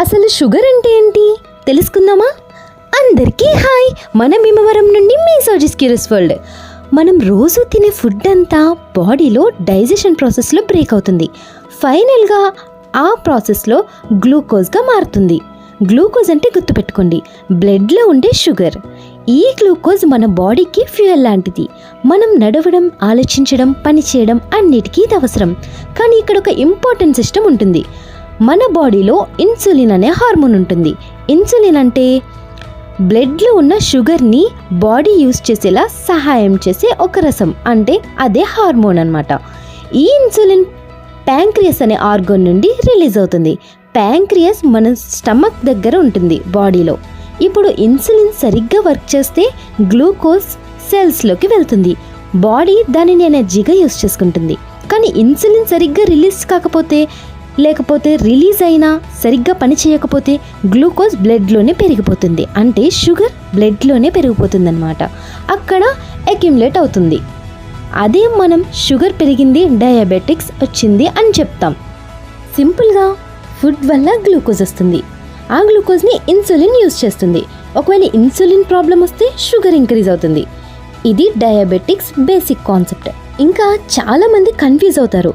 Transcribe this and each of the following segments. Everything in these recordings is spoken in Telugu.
అసలు షుగర్ అంటే ఏంటి తెలుసుకుందామా? అందరికీ హాయ్, మన భీమవరం నుండి మీ సోజిస్ క్యూరియస్ వరల్డ్. మనం రోజు తినే ఫుడ్ అంతా బాడీలో డైజెషన్ ప్రాసెస్లో బ్రేక్ అవుతుంది. ఫైనల్గా ఆ ప్రాసెస్లో గ్లూకోజ్గా మారుతుంది. గ్లూకోజ్ అంటే గుర్తుపెట్టుకోండి, బ్లడ్లో ఉండే షుగర్. ఈ గ్లూకోజ్ మన బాడీకి ఫ్యూయల్ లాంటిది. మనం నడవడం, ఆలోచించడం, పనిచేయడం అన్నిటికీ ఇది అవసరం. కానీ ఇక్కడ ఒక ఇంపార్టెంట్ సిస్టమ్ ఉంటుంది. మన బాడీలో ఇన్సులిన్ అనే హార్మోన్ ఉంటుంది. ఇన్సులిన్ అంటే బ్లడ్లో ఉన్న షుగర్ని బాడీ యూజ్ చేసేలా సహాయం చేసే ఒక రసం, అంటే అదే హార్మోన్ అన్నమాట. ఈ ఇన్సులిన్ ప్యాంక్రియస్ అనే ఆర్గన్ నుండి రిలీజ్ అవుతుంది. ప్యాంక్రియస్ మన స్టమక్ దగ్గర ఉంటుంది బాడీలో. ఇప్పుడు ఇన్సులిన్ సరిగ్గా వర్క్ చేస్తే గ్లూకోజ్ సెల్స్లోకి వెళ్తుంది. బాడీ దానిని ఎనర్జీగా యూజ్ చేసుకుంటుంది. కానీ ఇన్సులిన్ సరిగ్గా లేకపోతే రిలీజ్ అయినా సరిగ్గా పని చేయకపోతే గ్లూకోజ్ బ్లడ్లోనే పెరిగిపోతుంది. అంటే షుగర్ బ్లడ్లోనే పెరిగిపోతుంది అన్నమాట. అక్కడ అక్యుములేట్ అవుతుంది. అదే మనం షుగర్ పెరిగింది, డయాబెటిక్స్ వచ్చింది అని చెప్తాం. సింపుల్గా ఫుడ్ వల్ల గ్లూకోజ్ వస్తుంది. ఆ గ్లూకోజ్ని ఇన్సులిన్ యూజ్ చేస్తుంది. ఒకవేళ ఇన్సులిన్ ప్రాబ్లం వస్తే షుగర్ ఇంక్రీజ్ అవుతుంది. ఇది డయాబెటిక్స్ బేసిక్ కాన్సెప్ట్. ఇంకా చాలామంది కన్ఫ్యూజ్ అవుతారు,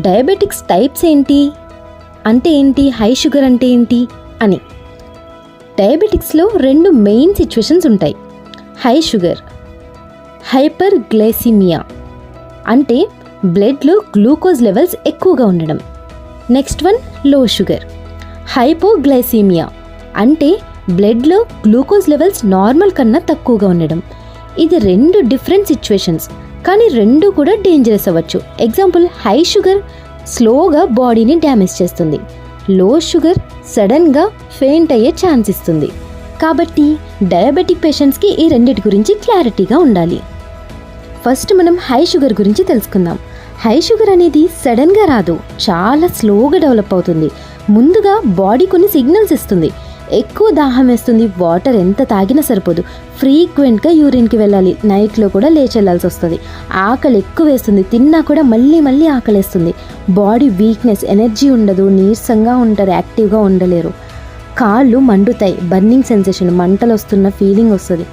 డయాబెటిక్స్ టైప్స్ ఏంటి, అంటే ఏంటి, హై షుగర్ అంటే ఏంటి అని. డయాబెటిక్స్లో రెండు మెయిన్ సిచ్యువేషన్స్ ఉంటాయి. హై షుగర్, హైపర్ గ్లైసిమియా అంటే బ్లడ్లో గ్లూకోజ్ లెవెల్స్ ఎక్కువగా ఉండడం. నెక్స్ట్ వన్ లో షుగర్, హైపోగ్లైసిమియా అంటే బ్లడ్లో గ్లూకోజ్ లెవెల్స్ నార్మల్ కన్నా తక్కువగా ఉండడం. ఇది రెండు డిఫరెంట్ సిచ్యువేషన్స్, కానీ రెండు కూడా డేంజరస్ అవ్వచ్చు. ఎగ్జాంపుల్, హై షుగర్ స్లోగా బాడీని డ్యామేజ్ చేస్తుంది. లో షుగర్ సడన్గా ఫెయింట్ అయ్యే ఛాన్స్ ఇస్తుంది. కాబట్టి డయాబెటిక్ పేషెంట్స్కి ఈ రెండిటి గురించి క్లారిటీగా ఉండాలి. ఫస్ట్ మనం హై షుగర్ గురించి తెలుసుకుందాం. హై షుగర్ అనేది సడన్గా రాదు, చాలా స్లోగా డెవలప్ అవుతుంది. ముందుగా బాడీ కొన్ని సిగ్నల్స్ ఇస్తుంది. ఎక్కువ దాహం వేస్తుంది, వాటర్ ఎంత తాగినా సరిపోదు, ఫ్రీక్వెంట్గా యూరిన్కి వెళ్ళాలి, నైట్లో కూడా లేచి వెళ్ళాల్సి వస్తుంది. ఆకలి ఎక్కువ వేస్తుంది, తిన్నా కూడా మళ్ళీ ఆకలేస్తుంది. బాడీ వీక్నెస్, ఎనర్జీ ఉండదు, నీరసంగా ఉంటారు, యాక్టివ్గా ఉండలేరు. కాళ్ళు మండుతాయి, బర్నింగ్ సెన్సేషన్, మంటలు వస్తున్న ఫీలింగ్ వస్తుంది.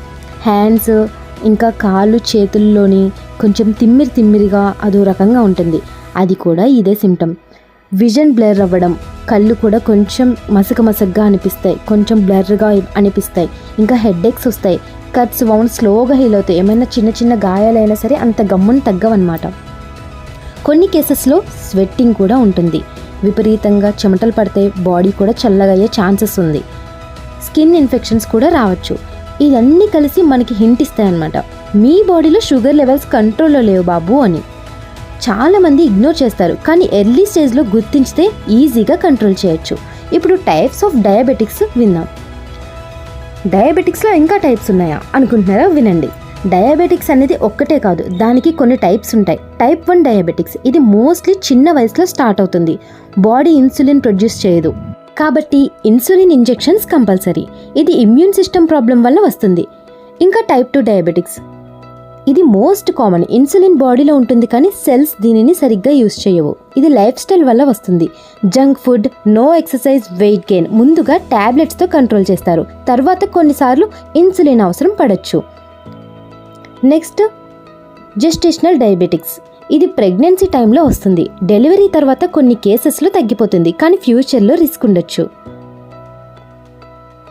హ్యాండ్స్ ఇంకా కాళ్ళు చేతుల్లోని కొంచెం తిమ్మిరిగా అదో రకంగా ఉంటుంది. అది కూడా ఇదే సిమ్టమ్. విజన్ బ్లర్ అవ్వడం, కళ్ళు కూడా కొంచెం మసకగా అనిపిస్తాయి, కొంచెం బ్లర్గా అనిపిస్తాయి. ఇంకా హెడేక్స్ వస్తాయి, కట్స్ వౌండ్ స్లోగా హీల్ అవుతాయి. ఏమైనా చిన్న గాయాలైనా సరే అంత గమ్మున తగ్గవన్నమాట. కొన్ని కేసెస్లో స్వెట్టింగ్ కూడా ఉంటుంది, విపరీతంగా చెమటలు పడతాయి, బాడీ కూడా చల్లగా అయ్యే ఛాన్సెస్ ఉంది. స్కిన్ ఇన్ఫెక్షన్స్ కూడా రావచ్చు. ఇవన్నీ కలిసి మనకి హింట్ ఇస్తాయన్నమాట, మీ బాడీలో షుగర్ లెవెల్స్ కంట్రోల్లో లేవు బాబు అని. చాలామంది ఇగ్నోర్ చేస్తారు, కానీ ఎర్లీ స్టేజ్లో గుర్తించితే ఈజీగా కంట్రోల్ చేయొచ్చు. ఇప్పుడు టైప్స్ ఆఫ్ డయాబెటిక్స్ విందాం. డయాబెటిక్స్లో ఇంకా టైప్స్ ఉన్నాయా అనుకుంటున్నారా? వినండి. డయాబెటిక్స్ అనేది ఒక్కటే కాదు, దానికి కొన్ని టైప్స్ ఉంటాయి. టైప్ 1 డయాబెటిక్స్, ఇది మోస్ట్లీ చిన్న వయసులో స్టార్ట్ అవుతుంది. బాడీ ఇన్సులిన్ ప్రొడ్యూస్ చేయదు, కాబట్టి ఇన్సులిన్ ఇంజెక్షన్స్ కంపల్సరీ. ఇది ఇమ్యూన్ సిస్టమ్ ప్రాబ్లం వల్ల వస్తుంది. ఇంకా టైప్ 2 డయాబెటిక్స్, ఇది మోస్ట్ కామన్. ఇన్సులిన్ బాడీలో ఉంటుంది, కానీ సెల్స్ దీనిని సరిగ్గా యూజ్ చేయవు. ఇది లైఫ్ స్టైల్ వల్ల వస్తుంది. Junk food, no exercise, weight gain. ముందుగా టాబ్లెట్స్తో కంట్రోల్ చేస్తారు, తర్వాత కొన్నిసార్లు ఇన్సులిన్ అవసరం పడవచ్చు. నెక్స్ట్ జెస్టేషనల్ డయాబెటిక్స్, ఇది ప్రెగ్నెన్సీ టైంలో వస్తుంది. డెలివరీ తర్వాత కొన్ని కేసెస్లో తగ్గిపోతుంది, కానీ ఫ్యూచర్లో రిస్క్ ఉండొచ్చు.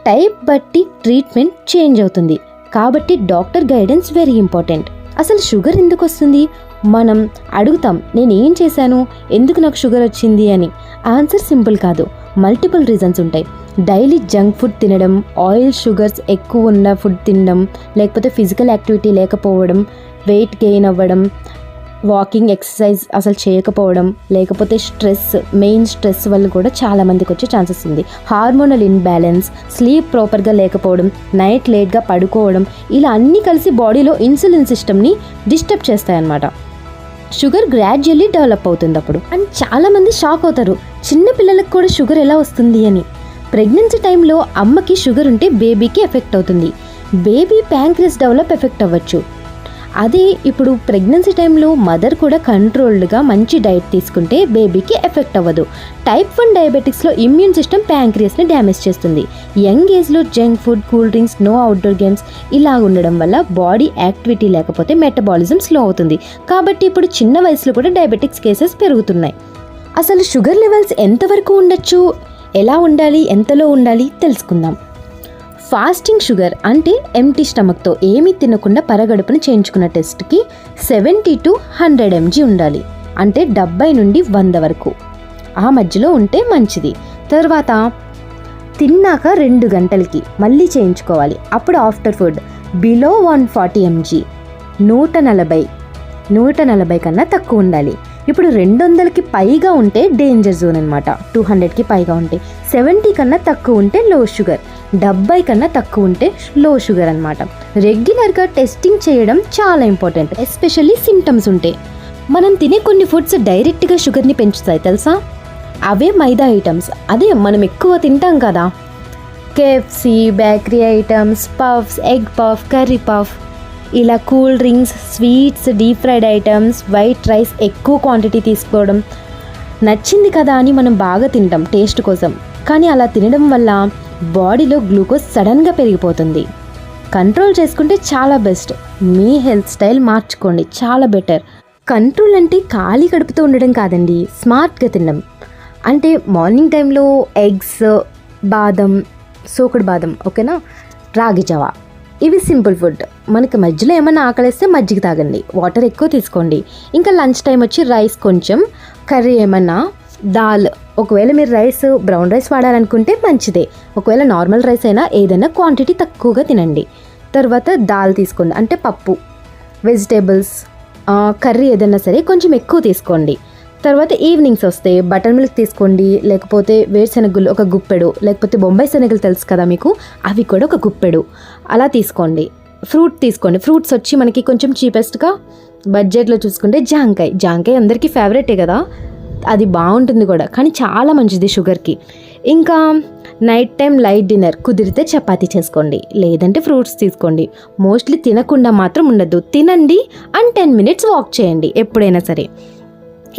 టైప్ బట్టి ట్రీట్మెంట్ చేంజ్ అవుతుంది, కాబట్టి డాక్టర్ గైడెన్స్ వెరీ ఇంపార్టెంట్. అసలు షుగర్ ఎందుకు వస్తుంది? మనం అడుగుతాం, నేను ఏం చేశాను, ఎందుకు నాకు షుగర్ వచ్చింది అని. ఆన్సర్ సింపుల్ కాదు, మల్టిపుల్ రీజన్స్ ఉంటాయి. డైలీ జంక్ ఫుడ్ తినడం, ఆయిల్ షుగర్స్ ఎక్కువ ఉన్న ఫుడ్ తినడం, లేకపోతే ఫిజికల్ యాక్టివిటీ లేకపోవడం, వెయిట్ గెయిన్ అవ్వడం, వాకింగ్ ఎక్సర్సైజ్ అసలు చేయకపోవడం, లేకపోతే మెయిన్ స్ట్రెస్ వల్ల కూడా చాలామందికి వచ్చే ఛాన్సెస్ ఉంది. హార్మోనల్ ఇన్బ్యాలెన్స్, స్లీప్ ప్రాపర్గా లేకపోవడం, నైట్ లేట్గా పడుకోవడం, ఇలా అన్నీ కలిసి బాడీలో ఇన్సులిన్ సిస్టమ్ని డిస్టర్బ్ చేస్తాయన్నమాట. షుగర్ గ్రాడ్యువల్లీ డెవలప్ అవుతుంది అప్పుడు. అండ్ చాలామంది షాక్ అవుతారు, చిన్న పిల్లలకు కూడా షుగర్ ఎలా వస్తుంది అని. ప్రెగ్నెన్సీ టైంలో అమ్మకి షుగర్ ఉంటే బేబీకి ఎఫెక్ట్ అవుతుంది. బేబీ ప్యాంక్రియస్ డెవలప్ ఎఫెక్ట్ అవ్వచ్చు. అదే ఇప్పుడు ప్రెగ్నెన్సీ టైంలో మదర్ కూడా కంట్రోల్డ్గా మంచి డైట్ తీసుకుంటే బేబీకి ఎఫెక్ట్ అవ్వదు. టైప్ 1 డయాబెటిక్స్లో ఇమ్యూన్ సిస్టమ్ ప్యాంక్రియాస్ని డ్యామేజ్ చేస్తుంది. యంగ్ ఏజ్లో junk food, cool drinks, no outdoor games ఇలా ఉండడం వల్ల బాడీ యాక్టివిటీ లేకపోతే మెటబాలిజం స్లో అవుతుంది. కాబట్టి ఇప్పుడు చిన్న వయసులో కూడా డయాబెటిక్స్ కేసెస్ పెరుగుతున్నాయి. అసలు షుగర్ లెవెల్స్ ఎంతవరకు ఉండొచ్చు, ఎలా ఉండాలి, ఎంతలో ఉండాలి తెలుసుకుందాం. ఫాస్టింగ్ షుగర్ అంటే ఎంటీ స్టమక్తో ఏమీ తినకుండా పరగడుపును చేయించుకున్న టెస్ట్కి 70 to 100 mg ఉండాలి. అంటే 70 నుండి 100 వరకు ఆ మధ్యలో ఉంటే మంచిది. తర్వాత తిన్నాక 2 గంటలకి మళ్ళీ చేయించుకోవాలి. అప్పుడు ఆఫ్టర్ ఫుడ్ బిలో 140 mg 140 కన్నా తక్కువ ఉండాలి. ఇప్పుడు 200కి పైగా ఉంటే డేంజర్ జోన్ అనమాట. 200కి పైగా ఉంటే 70 కన్నా తక్కువ ఉంటే లో షుగర్, 70 కన్నా తక్కువ ఉంటే లో షుగర్ అనమాట. రెగ్యులర్గా టెస్టింగ్ చేయడం చాలా ఇంపార్టెంట్, ఎస్పెషల్లీ సిమ్టమ్స్ ఉంటే. మనం తినే కొన్ని ఫుడ్స్ డైరెక్ట్గా షుగర్ని పెంచుతాయి తెలుసా? అవే మైదా ఐటమ్స్. అదే మనం ఎక్కువ తింటాం కదా, KFC, bakery items, puffs, egg puff, curry puff, ఇలా cool drinks, sweets, deep fried items, white rice ఎక్కువ క్వాంటిటీ తీసుకోవడం. నచ్చింది కదా అని మనం బాగా తింటాం టేస్ట్ కోసం, కానీ అలా తినడం వల్ల బాడీలో గ్లూకోజ్ సడన్గా పెరిగిపోతుంది. కంట్రోల్ చేసుకుంటే చాలా బెస్ట్. మీ హెల్త్ స్టైల్ మార్చుకోండి, చాలా బెటర్. కంట్రోల్ అంటే ఖాళీ కడుపుతో ఉండడం కాదండి, స్మార్ట్గా తినడం. అంటే మార్నింగ్ టైంలో ఎగ్స్, బాదం, సోకుడు బాదం, ఓకేనా, రాగి జావా, ఇవి సింపుల్ ఫుడ్. మనకి మధ్యలో ఏమైనా ఆకలిస్తే మజ్జిగ తాగండి, వాటర్ ఎక్కువ తీసుకోండి. ఇంకా లంచ్ టైం వచ్చి రైస్ కొంచెం, కర్రీ ఏమన్నా, దాల్. ఒకవేళ మీరు రైస్ బ్రౌన్ రైస్ వాడాలనుకుంటే మంచిదే. ఒకవేళ నార్మల్ రైస్ అయినా ఏదైనా క్వాంటిటీ తక్కువగా తినండి. తర్వాత దాల్ తీసుకోండి, అంటే పప్పు, వెజిటేబుల్స్, కర్రీ ఏదైనా సరే కొంచెం ఎక్కువ తీసుకోండి. తర్వాత ఈవినింగ్స్ వస్తే బటర్ మిల్క్ తీసుకోండి, లేకపోతే వేరుశెనగలు ఒక గుప్పెడు, లేకపోతే బొంబాయి శనగలు తెలుసు కదా మీకు, అవి కూడా ఒక గుప్పెడు అలా తీసుకోండి. ఫ్రూట్ తీసుకోండి. ఫ్రూట్స్ వచ్చి మనకి కొంచెం చీపెస్ట్గా బడ్జెట్లో చూసుకుంటే జాంకాయ అందరికీ ఫేవరెటే కదా, అది బాగుంటుంది కూడా, కానీ చాలా మంచిది షుగర్కి. ఇంకా నైట్ టైం లైట్ డిన్నర్, కుదిరితే చపాతీ చేసుకోండి, లేదంటే ఫ్రూట్స్ తీసుకోండి. మోస్ట్లీ తినకుండా మాత్రం ఉండద్దు, తినండి అండ్ 10 minutes వాక్ చేయండి ఎప్పుడైనా సరే.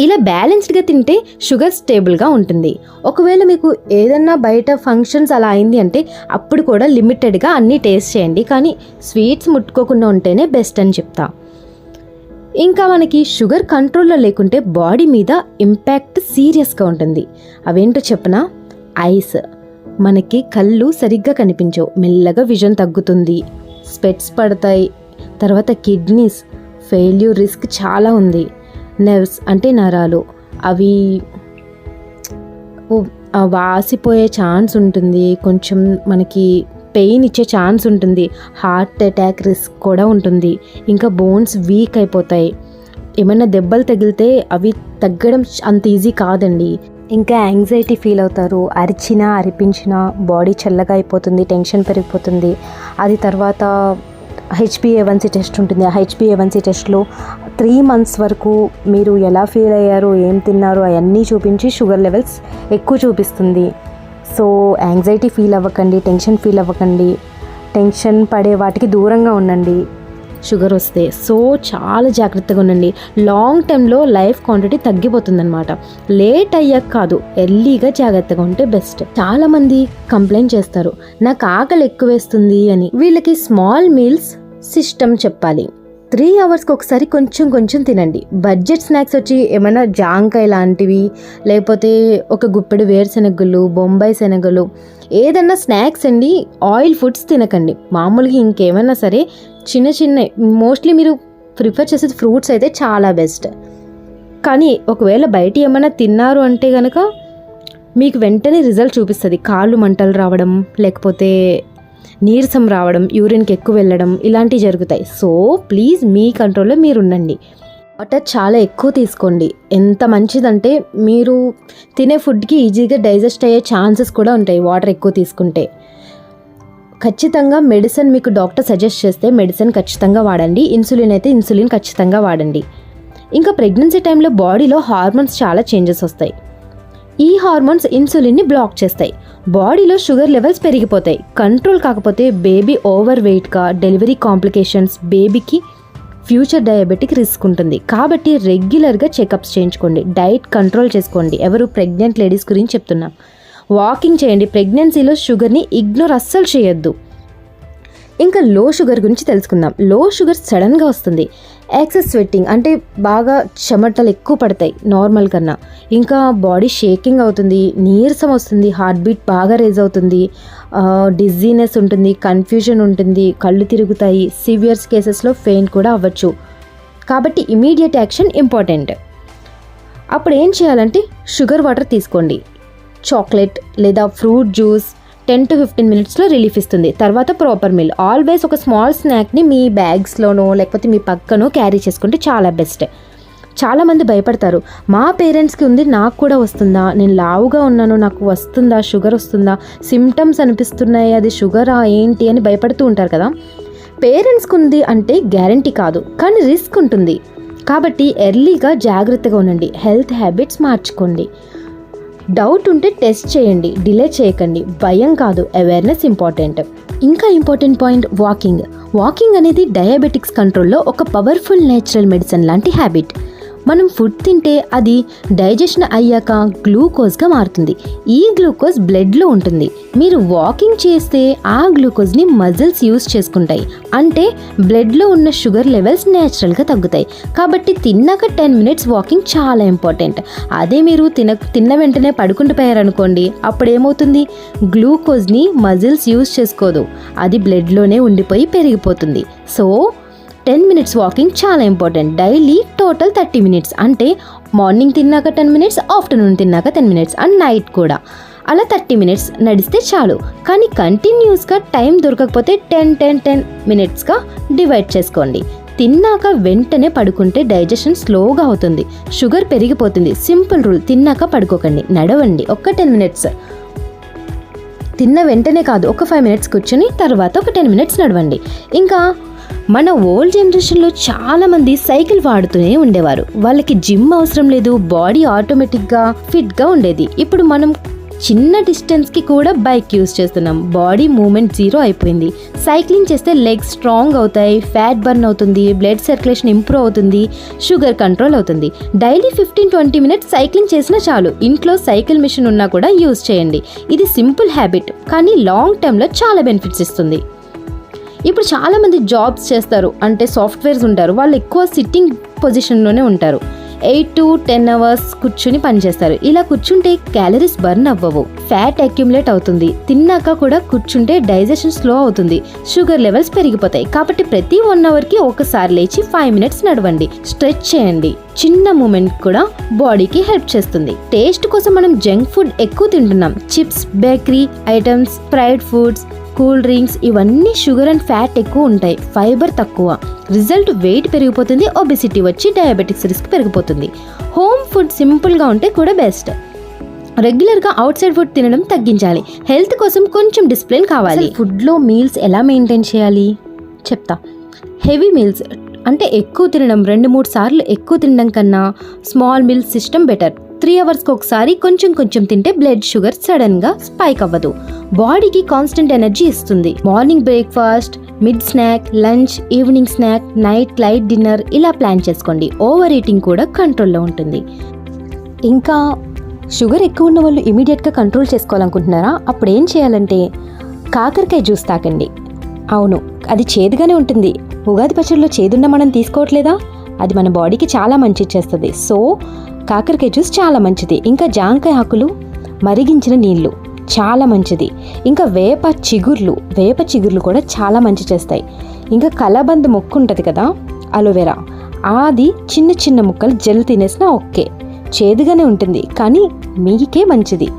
ఇలా బ్యాలెన్స్డ్గా తింటే షుగర్ స్టేబుల్గా ఉంటుంది. ఒకవేళ మీకు ఏదన్నా బయట ఫంక్షన్స్ అలా అయింది అంటే అప్పుడు కూడా లిమిటెడ్గా అన్నీ టేస్ట్ చేయండి, కానీ స్వీట్స్ ముట్టుకోకుండా ఉంటేనే బెస్ట్ అని చెప్తా. ఇంకా మనకి షుగర్ కంట్రోల్లో లేకుంటే బాడీ మీద ఇంపాక్ట్ సీరియస్గా ఉంటుంది. అవేంటో చెప్పనా? ఐస్, మనకి కళ్ళు సరిగ్గా కనిపించవు, మెల్లగా విజన్ తగ్గుతుంది, స్పెట్స్ పడతాయి. తర్వాత కిడ్నీస్ ఫెయిల్యూర్ రిస్క్ చాలా ఉంది. నెర్వ్స్ అంటే నరాలు, అవి వాసిపోయే ఛాన్స్ ఉంటుంది, కొంచెం మనకి పెయిన్ ఇచ్చే ఛాన్స్ ఉంటుంది. హార్ట్ అటాక్ రిస్క్ కూడా ఉంటుంది. ఇంకా బోన్స్ వీక్ అయిపోతాయి. ఏమైనా దెబ్బలు తగిలితే అవి తగ్గడం అంత ఈజీ కాదండి. ఇంకా యాంగ్జైటీ ఫీల్ అవుతారు, అరిచినా అరిపించినా బాడీ చల్లగా అయిపోతుంది, టెన్షన్ పెరిగిపోతుంది. అది తర్వాత HbA1c టెస్ట్ ఉంటుంది. ఆ HbA1c టెస్ట్లో 3 months వరకు మీరు ఎలా ఫీల్ అయ్యారు, ఏం తిన్నారు అవన్నీ చూపించి షుగర్ లెవెల్స్ ఎక్కువ చూపిస్తుంది. సో యాంగ్జైటీ ఫీల్ అవ్వకండి, టెన్షన్ ఫీల్ అవ్వకండి, టెన్షన్ పడే వాటికి దూరంగా ఉండండి షుగర్ వస్తే. సో చాలా జాగ్రత్తగా ఉండండి. లాంగ్ టైంలో లైఫ్ క్వాంటిటీ తగ్గిపోతుందన్నమాట. లేట్ అయ్యాక కాదు, ఎర్లీగా జాగ్రత్తగా ఉంటే బెస్ట్. చాలామంది కంప్లైంట్ చేస్తారు, నాకు ఆకలి ఎక్కువ వేస్తుంది అని. వీళ్ళకి స్మాల్ మీల్స్ సిస్టమ్ చెప్పాలి. 3 hours ఒకసారి కొంచెం కొంచెం తినండి. బడ్జెట్ స్నాక్స్ వచ్చి ఏమైనా జాంకాయ లాంటివి, లేకపోతే ఒక గుప్పెడు వేరుశెనగలు, బొంబాయి శనగలు, ఏదన్నా స్నాక్స్ అండి. ఆయిల్ ఫుడ్స్ తినకండి. మామూలుగా ఇంకేమైనా సరే చిన్న చిన్న, మోస్ట్లీ మీరు ప్రిఫర్ చేసేది ఫ్రూట్స్ అయితే చాలా బెస్ట్. కానీ ఒకవేళ బయట ఏమైనా తిన్నారు అంటే కనుక మీకు వెంటనే రిజల్ట్ చూపిస్తుంది. కాళ్ళు మంటలు రావడం, లేకపోతే నీరసం రావడం, యూరిన్కి ఎక్కువ వెళ్ళడం, ఇలాంటివి జరుగుతాయి. సో ప్లీజ్ మీ కంట్రోల్లో మీరు ఉండండి. వాటర్ చాలా ఎక్కువ తీసుకోండి. ఎంత మంచిదంటే మీరు తినే ఫుడ్కి ఈజీగా డైజెస్ట్ అయ్యే ఛాన్సెస్ కూడా ఉంటాయి వాటర్ ఎక్కువ తీసుకుంటే. ఖచ్చితంగా మెడిసిన్ మీకు డాక్టర్ సజెస్ట్ చేస్తే మెడిసిన్ ఖచ్చితంగా వాడండి. ఇన్సులిన్ అయితే ఇన్సులిన్ ఖచ్చితంగా వాడండి. ఇంకా ప్రెగ్నెన్సీ టైంలో బాడీలో హార్మోన్స్ చాలా చేంజెస్ వస్తాయి. ఈ హార్మోన్స్ ఇన్సులిన్ని బ్లాక్ చేస్తాయి. బాడీలో షుగర్ లెవెల్స్ పెరిగిపోతాయి. కంట్రోల్ కాకపోతే బేబీ ఓవర్ వెయిట్గా, డెలివరీ కాంప్లికేషన్స్, బేబీకి ఫ్యూచర్ డయాబెటిక్ రిస్క్ ఉంటుంది. కాబట్టి రెగ్యులర్గా చెకప్స్ చేయించుకోండి, డైట్ కంట్రోల్ చేసుకోండి. ఎవరు ప్రెగ్నెంట్ లేడీస్ గురించి చెప్తున్నా. వాకింగ్ చేయండి. ప్రెగ్నెన్సీలో షుగర్ని ఇగ్నోర్ అస్సలు చేయొద్దు. ఇంకా లో షుగర్ గురించి తెలుసుకుందాం. లో షుగర్ సడన్గా వస్తుంది. ఎక్సెస్ స్వెట్టింగ్ అంటే బాగా చెమటలు ఎక్కువ పడతాయి నార్మల్ కన్నా. ఇంకా బాడీ షేకింగ్ అవుతుంది, నీరసం వస్తుంది, హార్ట్ బీట్ బాగా రేజ్ అవుతుంది, డిజీనెస్ ఉంటుంది, కన్ఫ్యూజన్ ఉంటుంది, కళ్ళు తిరుగుతాయి. సివియర్ కేసెస్లో ఫెయింట్ కూడా అవ్వచ్చు. కాబట్టి ఇమీడియట్ యాక్షన్ ఇంపార్టెంట్. అప్పుడు ఏం చేయాలంటే షుగర్ వాటర్ తీసుకోండి. చాక్లెట్ లేదా ఫ్రూట్ జ్యూస్ 10 to 15 minutesలో రిలీఫ్ ఇస్తుంది. తర్వాత ప్రాపర్ మీల్. ఆల్వేస్ ఒక స్మాల్ స్నాక్ని మీ బ్యాగ్స్లోనో లేకపోతే మీ పక్కనో క్యారీ చేసుకుంటే చాలా బెస్ట్. చాలామంది భయపడతారు, మా పేరెంట్స్కి ఉంది నాకు కూడా వస్తుందా, నేను లావుగా ఉన్నాను నాకు వస్తుందా, షుగర్ వస్తుందా, సిమ్టమ్స్ అనిపిస్తున్నాయి, అది షుగరా ఏంటి అని భయపడుతూ ఉంటారు కదా. పేరెంట్స్కి ఉంది అంటే గ్యారంటీ కాదు, కానీ రిస్క్ ఉంటుంది. కాబట్టి ఎర్లీగా జాగ్రత్తగా ఉండండి. హెల్త్ హ్యాబిట్స్ మార్చుకోండి. డౌట్ ఉంటే టెస్ట్ చేయండి, డిలే చేయకండి. భయం కాదు, అవేర్నెస్ ఇంపార్టెంట్. ఇంకా ఇంపార్టెంట్ పాయింట్ వాకింగ్ అనేది డయాబెటిక్స్ కంట్రోల్లో ఒక పవర్ఫుల్ నేచురల్ మెడిసిన్ లాంటి హ్యాబిట్. మనం ఫుడ్ తింటే అది డైజెషన్ అయ్యాక గ్లూకోజ్గా మారుతుంది. ఈ గ్లూకోజ్ బ్లడ్లో ఉంటుంది. మీరు వాకింగ్ చేస్తే ఆ గ్లూకోజ్ని మజిల్స్ యూజ్ చేసుకుంటాయి. అంటే బ్లడ్లో ఉన్న షుగర్ లెవెల్స్ న్యాచురల్గా తగ్గుతాయి. కాబట్టి తిన్నాక 10 minutes వాకింగ్ చాలా ఇంపార్టెంట్. అదే మీరు తిన్న వెంటనే పడుకుంటుపోయారనుకోండి, అప్పుడేమవుతుంది, గ్లూకోజ్ని మజిల్స్ యూజ్ చేసుకోదు, అది బ్లడ్లోనే ఉండిపోయి పెరిగిపోతుంది. సో 10 minutes వాకింగ్ చాలా ఇంపార్టెంట్. Daily total 30 minutes. అంటే మార్నింగ్ తిన్నాక 10 minutes, ఆఫ్టర్నూన్ తిన్నాక 10 minutes అండ్ నైట్ కూడా. అలా 30 minutes నడిస్తే చాలు. కానీ కంటిన్యూస్గా టైం దొరకకపోతే 10 minutesగా డివైడ్ చేసుకోండి. తిన్నాక వెంటనే పడుకుంటే డైజెషన్ స్లోగా అవుతుంది, షుగర్ పెరిగిపోతుంది. సింపుల్ రూల్, తిన్నాక పడుకోకండి, నడవండి ఒక 10 minutes. తిన్న వెంటనే కాదు, ఒక 5 minutes కూర్చొని తర్వాత ఒక 10 minutes నడవండి. ఇంకా మన ఓల్డ్ జనరేషన్లో చాలామంది సైకిల్ వాడుతూనే ఉండేవారు. వాళ్ళకి జిమ్ అవసరం లేదు, బాడీ ఆటోమేటిక్గా ఫిట్గా ఉండేది. ఇప్పుడు మనం చిన్న డిస్టెన్స్కి కూడా బైక్ యూజ్ చేస్తున్నాం. బాడీ మూమెంట్ జీరో అయిపోయింది. సైక్లింగ్ చేస్తే లెగ్స్ స్ట్రాంగ్ అవుతాయి, ఫ్యాట్ బర్న్ అవుతుంది, బ్లడ్ సర్క్యులేషన్ ఇంప్రూవ్ అవుతుంది, షుగర్ కంట్రోల్ అవుతుంది. డైలీ 15-20 minutes సైక్లింగ్ చేసినా చాలు. ఇంట్లో సైకిల్ మిషన్ ఉన్నా కూడా యూజ్ చేయండి. ఇది సింపుల్ హ్యాబిట్, కానీ లాంగ్ టర్మ్లో చాలా బెనిఫిట్స్ ఇస్తుంది. ఇప్పుడు చాలామంది జాబ్స్ చేస్తారు, అంటే సాఫ్ట్వేర్స్ ఉంటారు. వాళ్ళు ఎక్కువ సిట్టింగ్ పొజిషన్లోనే ఉంటారు. 8 to 10 hours కూర్చుని పనిచేస్తారు. ఇలా కూర్చుంటే క్యాలరీస్ బర్న్ అవ్వవు, ఫ్యాట్ అక్యుములేట్ అవుతుంది. తిన్నాక కూడా కూర్చుంటే డైజెషన్ స్లో అవుతుంది, షుగర్ లెవెల్స్ పెరిగిపోతాయి. కాబట్టి ప్రతి 1 hourకి ఒకసారి లేచి 5 minutes నడవండి, స్ట్రెచ్ చేయండి. చిన్న మూమెంట్ కూడా బాడీకి హెల్ప్ చేస్తుంది. టేస్ట్ కోసం మనం జంక్ ఫుడ్ ఎక్కువ తింటున్నాం. Chips, bakery items, fried foods, cool drinks, ఇవన్నీ షుగర్ అండ్ ఫ్యాట్ ఎక్కువ ఉంటాయి, ఫైబర్ తక్కువ. రిజల్ట్ వెయిట్ పెరిగిపోతుంది, ఒబెసిటీ వచ్చి డయాబెటిక్స్ రిస్క్ పెరిగిపోతుంది. హోమ్ ఫుడ్ సింపుల్గా ఉంటే కూడా బెస్ట్. రెగ్యులర్గా అవుట్ సైడ్ ఫుడ్ తినడం తగ్గించాలి. హెల్త్ కోసం కొంచెం డిసిప్లిన్ కావాలి. ఫుడ్లో మీల్స్ ఎలా మెయింటైన్ చేయాలి చెప్తా. హెవీ మీల్స్ అంటే ఎక్కువ తినడం, 2-3 సార్లు ఎక్కువ తినడం కన్నా small meals system better. 3 hours ఒకసారి కొంచెం తింటే బ్లడ్ షుగర్ సడన్గా స్పైక్ అవ్వదు, బాడీకి కాన్స్టెంట్ ఎనర్జీ ఇస్తుంది. Morning breakfast, mid snack, lunch, evening snack, night light dinner ఇలా ప్లాన్ చేసుకోండి. ఓవర్ ఈటింగ్ కూడా కంట్రోల్లో ఉంటుంది. ఇంకా షుగర్ ఎక్కువ ఉన్న వాళ్ళు ఇమీడియట్గా కంట్రోల్ చేసుకోవాలనుకుంటున్నారా? అప్పుడు ఏం చేయాలంటే కాకరకాయ జ్యూస్ తాగండి. అవును, అది చేదుగానే ఉంటుంది. ఉగాది పచ్చడిలో చేదున్న మనం తీసుకోవట్లేదా? అది మన బాడీకి చాలా మంచి చేస్తుంది. సో కాకరకాయ జ్యూస్ చాలా మంచిది. ఇంకా జాంకాయ ఆకులు, మరిగించిన నీళ్లు చాలా మంచిది. ఇంకా వేప చిగుర్లు కూడా చాలా మంచి చేస్తాయి. ఇంకా కలబంద మొక్క ఉంటుంది కదా, అలోవెరా, అది చిన్న ముక్కలు జెల్ తినేసినా ఓకే. చేదుగానే ఉంటుంది కానీ మీకే మంచిది.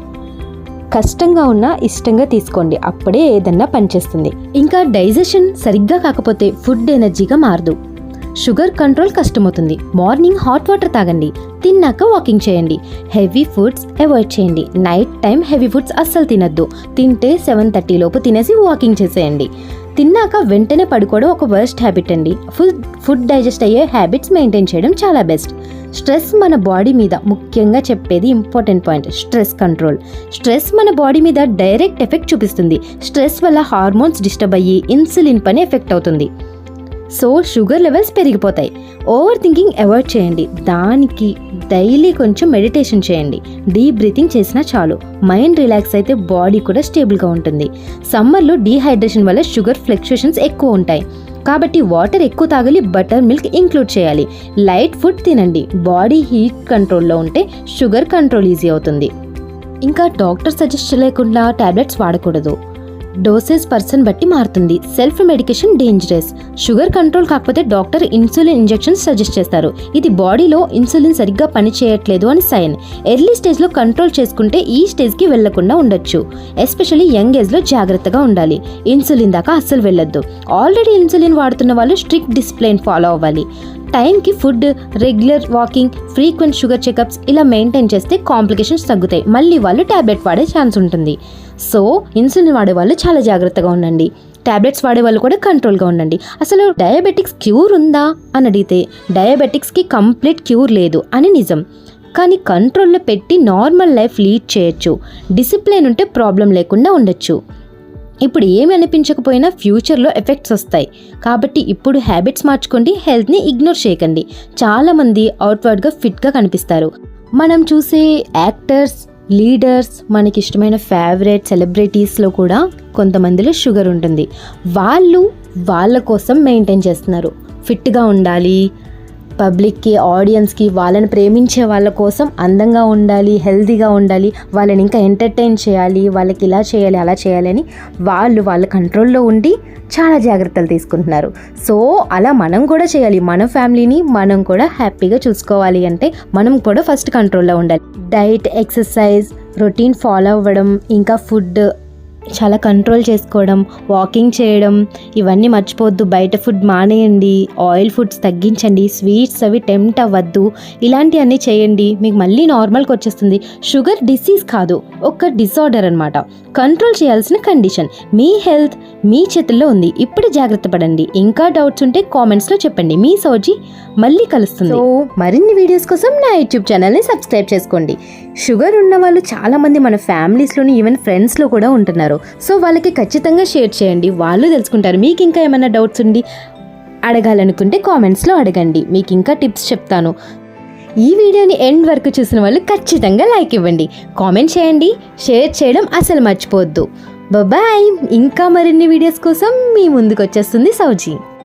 కష్టంగా ఉన్నా ఇష్టంగా తీసుకోండి, అప్పుడే ఏదన్నా పనిచేస్తుంది. ఇంకా డైజెషన్ సరిగ్గా కాకపోతే ఫుడ్ ఎనర్జీగా మారదు, షుగర్ కంట్రోల్ కష్టమవుతుంది. మార్నింగ్ హాట్ వాటర్ తాగండి, తిన్నాక వాకింగ్ చేయండి. హెవీ ఫుడ్స్ అవాయిడ్ చేయండి. నైట్ టైం హెవీ ఫుడ్స్ అస్సలు తినద్దు. తింటే 7:30 లోపు తినేసి వాకింగ్ చేసేయండి. తిన్నాక వెంటనే పడుకోవడం ఒక వర్స్ట్ హ్యాబిట్ అండి. ఫుడ్ డైజెస్ట్ అయ్యే హ్యాబిట్స్ మెయింటైన్ చేయడం చాలా బెస్ట్. స్ట్రెస్ మన బాడీ మీద, ముఖ్యంగా చెప్పేది important point, stress control. Stress మన బాడీ మీద డైరెక్ట్ ఎఫెక్ట్ చూపిస్తుంది. స్ట్రెస్ వల్ల హార్మోన్స్ డిస్టర్బ్ అయ్యి ఇన్సులిన్ పని ఎఫెక్ట్ అవుతుంది. సో షుగర్ లెవెల్స్ పెరిగిపోతాయి. ఓవర్ థింకింగ్ అవాయిడ్ చేయండి. దానికి డైలీ కొంచెం మెడిటేషన్ చేయండి. డీప్ బ్రీతింగ్ చేసినా చాలు. మైండ్ రిలాక్స్ అయితే బాడీ కూడా స్టేబుల్గా ఉంటుంది. సమ్మర్లో డీహైడ్రేషన్ వల్ల షుగర్ ఫ్లక్చుయేషన్స్ ఎక్కువ ఉంటాయి కాబట్టి వాటర్ ఎక్కువ తాగాలి. బటర్ మిల్క్ ఇంక్లూడ్ చేయాలి. లైట్ ఫుడ్ తినండి. బాడీ హీట్ కంట్రోల్లో ఉంటే షుగర్ కంట్రోల్ ఈజీ అవుతుంది. ఇంకా డాక్టర్ సజెస్ట్ లేకుండా టాబ్లెట్స్ వాడకూడదు. డోసేజ్ పర్సన్ బట్టి మారుతుంది. Self medication dangerous. Sugar control కాకపోతే డాక్టర్ ఇన్సులిన్ ఇంజెక్షన్స్ సజెస్ట్ చేస్తారు. ఇది బాడీలో ఇన్సులిన్ సరిగ్గా పనిచేయట్లేదు అని సైన్. ఎర్లీ స్టేజ్లో కంట్రోల్ చేసుకుంటే ఈ స్టేజ్కి వెళ్లకుండా ఉండొచ్చు. ఎస్పెషల్లీ యంగ్ ఏజ్లో జాగ్రత్తగా ఉండాలి. ఇన్సులిన్ దాకా అస్సలు వెళ్ళొద్దు. ఆల్రెడీ ఇన్సులిన్ వాడుతున్న వాళ్ళు స్ట్రిక్ట్ డిసిప్లిన్ ఫాలో అవ్వాలి. టైంకి food, regular walking, frequent sugar checkups ఇలా మెయింటైన్ చేస్తే కాంప్లికేషన్స్ తగ్గుతాయి. మళ్ళీ వాళ్ళు ట్యాబ్లెట్ వాడే ఛాన్స్ ఉంటుంది. సో ఇన్సులిన్ వాడే వాళ్ళు చాలా జాగ్రత్తగా ఉండండి. ట్యాబ్లెట్స్ వాడే వాళ్ళు కూడా కంట్రోల్గా ఉండండి. అసలు డయాబెటిక్స్ క్యూర్ ఉందా అని అడిగితే డయాబెటిక్స్కి కంప్లీట్ క్యూర్ లేదు అని నిజం. కానీ కంట్రోల్లో పెట్టి నార్మల్ లైఫ్ లీడ్ చేయొచ్చు. డిసిప్లిన్ ఉంటే ప్రాబ్లం లేకుండా ఉండొచ్చు. ఇప్పుడు ఏమి అనిపించకపోయినా ఫ్యూచర్లో ఎఫెక్ట్స్ వస్తాయి. కాబట్టి ఇప్పుడు హ్యాబిట్స్ మార్చుకోండి. హెల్త్ని ఇగ్నోర్ చేయకండి. చాలామంది అవుట్వర్డ్గా ఫిట్గా కనిపిస్తారు. మనం చూసే యాక్టర్స్, లీడర్స్, మనకి ఇష్టమైన ఫేవరెట్ సెలబ్రిటీస్లో కూడా కొంతమందిలో షుగర్ ఉంటుంది. వాళ్ళు వాళ్ళ కోసం మెయింటైన్ చేస్తున్నారు. ఫిట్గా ఉండాలి, పబ్లిక్కి, ఆడియన్స్కి, వాళ్ళని ప్రేమించే వాళ్ళ కోసం అందంగా ఉండాలి, హెల్తీగా ఉండాలి, వాళ్ళని ఇంకా ఎంటర్టైన్ చేయాలి, వాళ్ళకి ఇలా చేయాలి అలా చేయాలి అని వాళ్ళు వాళ్ళ కంట్రోల్లో ఉండి చాలా జాగ్రత్తలు తీసుకుంటున్నారు. సో అలా మనం కూడా చేయాలి. మన ఫ్యామిలీని మనం కూడా హ్యాపీగా చూసుకోవాలి అంటే మనం కూడా ఫస్ట్ కంట్రోల్లో ఉండాలి. డైట్, ఎక్సర్సైజ్, రొటీన్ ఫాలో అవ్వడం, ఇంకా ఫుడ్ చాలా కంట్రోల్ చేసుకోవడం, వాకింగ్ చేయడం ఇవన్నీ మర్చిపోవద్దు. బయట ఫుడ్ మానేయండి. ఆయిల్ ఫుడ్స్ తగ్గించండి. స్వీట్స్ అవి టెంప్ట్ అవ్వద్దు. ఇలాంటివన్నీ చేయండి. మీకు మళ్ళీ నార్మల్కి వచ్చేస్తుంది. షుగర్ డిసీజ్ కాదు, ఒక డిసార్డర్ అనమాట. కంట్రోల్ చేయాల్సిన కండిషన్. మీ హెల్త్ మీ చేతుల్లో ఉంది. ఇప్పుడు జాగ్రత్త పడండి. ఇంకా డౌట్స్ ఉంటే కామెంట్స్లో చెప్పండి. మీ సౌజీ మళ్ళీ కలుస్తుంది. సో మరిన్ని వీడియోస్ కోసం నా యూట్యూబ్ ఛానల్ని సబ్స్క్రైబ్ చేసుకోండి. షుగర్ ఉన్న వాళ్ళు చాలామంది మన ఫ్యామిలీస్లోని, ఈవెన్ ఫ్రెండ్స్లో కూడా ఉంటున్నారు. సో వాళ్ళకి ఖచ్చితంగా షేర్ చేయండి. వాళ్ళు తెలుసుకుంటారు. మీకు ఇంకా ఏమైనా డౌట్స్ ఉండి అడగాలనుకుంటే కామెంట్స్లో అడగండి. మీకు ఇంకా టిప్స్ చెప్తాను. ఈ వీడియోని ఎండ్ వరకు చూసిన వాళ్ళు ఖచ్చితంగా లైక్ ఇవ్వండి, కామెంట్ చేయండి, షేర్ చేయడం అసలు మర్చిపోవద్దు. బాయ్. ఇంకా మరిన్ని వీడియోస్ కోసం మీ ముందుకు వచ్చేస్తుంది సౌజీ.